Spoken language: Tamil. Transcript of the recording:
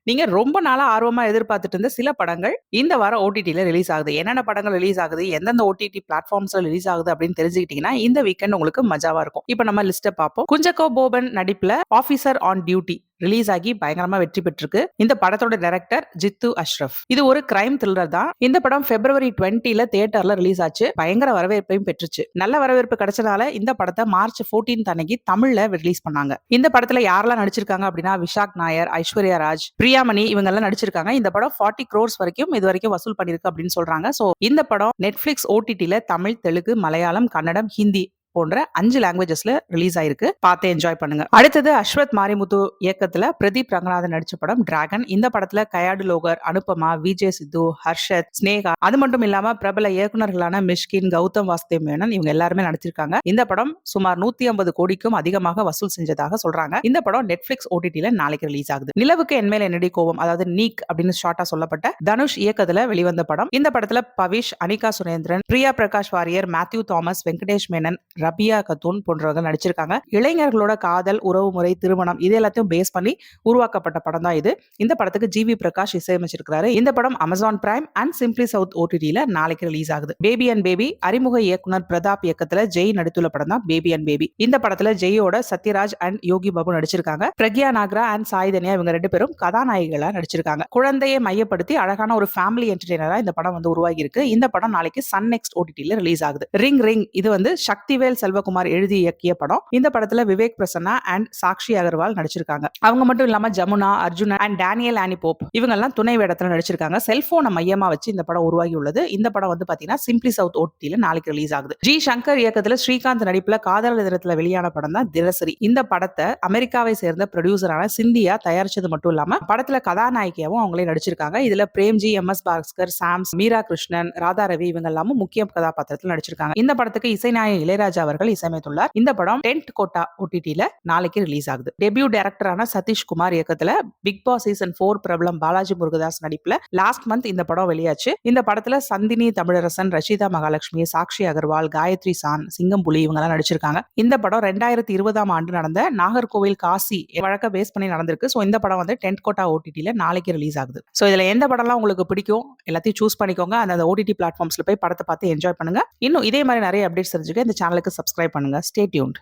நீங்க ரொம்ப நாளா ஆர்வமா எதிர்பார்த்துட்டு இருந்த சில படங்கள் இந்த வாரம் ஓடிடில ரிலீஸ் ஆகுது. என்னென்ன படங்கள் ரிலீஸ் ஆகுது, எந்தெந்த ஓடிடி பிளாட்ஃபார்ம்ஸ்ல ரிலீஸ் ஆகுது அப்படின்னு தெரிஞ்சுக்கிட்டீங்கன்னா, இந்த வீக்கெண்ட் உங்களுக்கு மஜாவா இருக்கும். இப்ப நம்ம லிஸ்ட்ட பார்ப்போம். குஞ்சக்கோ போபன் நடிப்புல ஆஃபீசர் ஆன் டியூட்டி ரிலீஸ் ஆகி பயங்கரமா வெற்றி பெற்றிருக்கு. இந்த படத்தோட டைரக்டர் ஜித்து அஷ்ரப். இது ஒரு கிரைம் த்ரில்லர் தான். இந்த படம் பிப்ரவரி 20ல தியேட்டர்ல ரிலீஸ் ஆச்சு. பயங்கர வரவேற்பையும் பெற்றுச்சு. நல்ல வரவேற்பு கிடைச்சதால இந்த படத்தை மார்ச் 14 அன்னைக்கு தமிழ்ல ரிலீஸ் பண்ணாங்க. இந்த படத்துல யாரெல்லாம் நடிச்சிருக்காங்க அப்படின்னா விஷாக் நாயர், ஐஸ்வர்யா ராஜ், பிரியாமணி இவங்க எல்லாம் நடிச்சிருக்காங்க. இந்த படம் 40 crores வரைக்கும் இது வரைக்கும் வசூல் பண்ணிருக்கு அப்படின்னு சொல்றாங்க. சோ இந்த படம் நெட்ஃபிளிக்ஸ் ஓடிடில தமிழ், தெலுங்கு, மலையாளம், கன்னடம், ஹிந்தி போன்ற 5 லாங்குவேஜஸ்ல ரிலீஸ் ஆயிருக்கு. பார்த்து என்ஜாய் பண்ணுங்க. அடுத்தது அஸ்வத் மாரிமுத்து இயக்கத்துல பிரதீப் ரங்கநாதன் நடிச்ச படம் டிராகன். இந்த படத்துல கயாடு லோகர், அனுபமா, விஜய் சித்து, ஹர்ஷத், ஸ்னேகா அது மட்டும் இல்லாம பிரபல இயக்குநர்களான மிஷ்கின், கௌதம் வாசுதேவ் மேனன் இவங்க எல்லாருமே நடிச்சிருக்காங்க. இந்த படம் சுமார் 150 கோடிக்கும் அதிகமாக வசூல் செஞ்சதாக சொல்றாங்க. இந்த படம் நெட்ஃபிளிக்ஸ் ஓடிடில நாளைக்கு ரிலீஸ் ஆகுது. நிலவுக்கு என்மேல் என்னடி கோவம், அதாவது நீக் அப்படின்னு ஷார்ட்டா சொல்லப்பட்ட தனுஷ் இயக்கத்துல வெளிவந்த படம். இந்த படத்துல பவிஷ், அனிகா சுரேந்திரன், பிரியா பிரகாஷ் வாரியர், மேத்யூ தாமஸ், வெங்கடேஷ் மேனன், ரபியா கத்தூன் போன்றவங்க நடிச்சிருக்காங்க. இளைஞர்களோட காதல், உறவு முறை, திருமணம் இது எல்லாத்தையும் பேஸ் பண்ணி உருவாக்கப்பட்ட படம் தான் இது. இந்த படத்துக்கு ஜிவி பிரகாஷ் இசையமைச்சிருக்காரு. இந்த படம் Amazon Prime and Simply South ஓடிடில நாளைக்கு ரிலீஸ் ஆகுது. பேபி அண்ட் பேபி அறிமுக இயக்குனர் பிரதாப் இயக்கத்துல ஜெய் நடித்துள்ள படம் தான் பேபி அண்ட் பேபி. இந்த படத்துல ஜெயோட சத்யராஜ் அண்ட் யோகி பாபு நடிச்சிருக்காங்க. பிரக்யா நாகரா அண்ட் சாய் தன்யா இவங்க 2 பேரும் கதாநாயகிகளா நடிச்சிருக்காங்க. குழந்தையை மையப்படுத்தி அழகான ஒரு ஃபேமிலி என்டர்டெய்னரா இந்த படம் உருவாகி இருக்கு. இந்த படம் நாளைக்கு சன் நெக்ஸ்ட் ஓடிடில ரிலீஸ் ஆகுது. ரிங் ரிங் இது சக்திவேல் செல்வகுமார் எழுதி இயக்கிய படம். இந்த படத்துல விவேக் பிரசன்னா அண்ட் சாக்ஷி அகர்வால் நடிச்சிருக்காங்க. அவங்க மட்டும் இல்லாம ஜமுனா, அர்ஜுன் அண்ட் டேனியல் ஆனி போப் இவங்க எல்லாம் துணை வேடத்துல நடிச்சிருக்காங்க. செல்போனை மையமா வச்சு இந்த படம் உருவாகி உள்ளது. இந்த படம் பாத்தீங்கன்னா சிம்பிளி சவுத் ஓடிடில நாளைக்கு ரிலீஸ் ஆகுது. ஜி சங்கர் இயக்கத்துல ஸ்ரீகாந்த் நடிப்புல காதலர் தினத்துல வெளியான படம் தான் தினசரி. இந்த படத்தை அமெரிக்காவை சேர்ந்த ப்ரொடியூசரான சிந்தியா தயாரிச்சது மட்டும் இல்லாம படத்துல கதாநாயகியாவும் அவங்களே நடிச்சிருக்காங்க. இதுல பிரேம்ஜி, எம்.எஸ். பாஸ்கர், சாம்ஸ், மீரா கிருஷ்ணன், ராதா ரவி இவங்க எல்லாமும் முக்கிய கதாபாத்திரத்தில் நடிச்சிருக்காங்க. இந்த படத்துக்கு இசைநாயகன் இளையராஜா அவர்கள் இசையமைத்துள்ளார். இந்த படம் டென்ட் கோட்டா ஓடிடில நாளைக்கு ரிலீஸ் ஆகுது. டெபியூ டைரக்டரான சதீஷ் குமார் இயக்கத்துல பிக் பாஸ் சீசன் 4 பிரபலம் பாலாஜி முருகதாஸ் நடிப்புல லாஸ்ட் மந்த் இந்த படம் வெளியாச்சு. இந்த படத்துல சந்தினி தமிழரசன், ரஷிதா மகாலட்சுமி, சாக்ஷி அகர்வால், காயத்ரி சான், சிங்கம்புலி இவங்க எல்லாம் நடிச்சிருக்காங்க. இந்த படம் 2020 ஆண்டு நடந்த நாகர்கோவில் காசி வழக்க பேஸ் பண்ணி நடந்திருக்கு. சோ இந்த படம் டென்ட் கோட்டா ஓடிடில நாளைக்கு ரிலீஸ் ஆகுது. சோ இதுல எந்த படம்லாம் உங்களுக்கு பிடிக்கும் எல்லாத்தையும் சூஸ் பண்ணிக்கோங்க. அந்த ஓடிடி பிளாட்ஃபார்ம்ஸ்ல போய் படத்தை பார்த்து என்ஜாய் பண்ணுங்க. இன்னும் இதே மாதிரி நிறைய அப்டேட்ஸ் தெரிஞ்சுக்க இந்த சேனலுக்கு சப்ஸ்கிரைப் பண்ணுங்க. Stay tuned.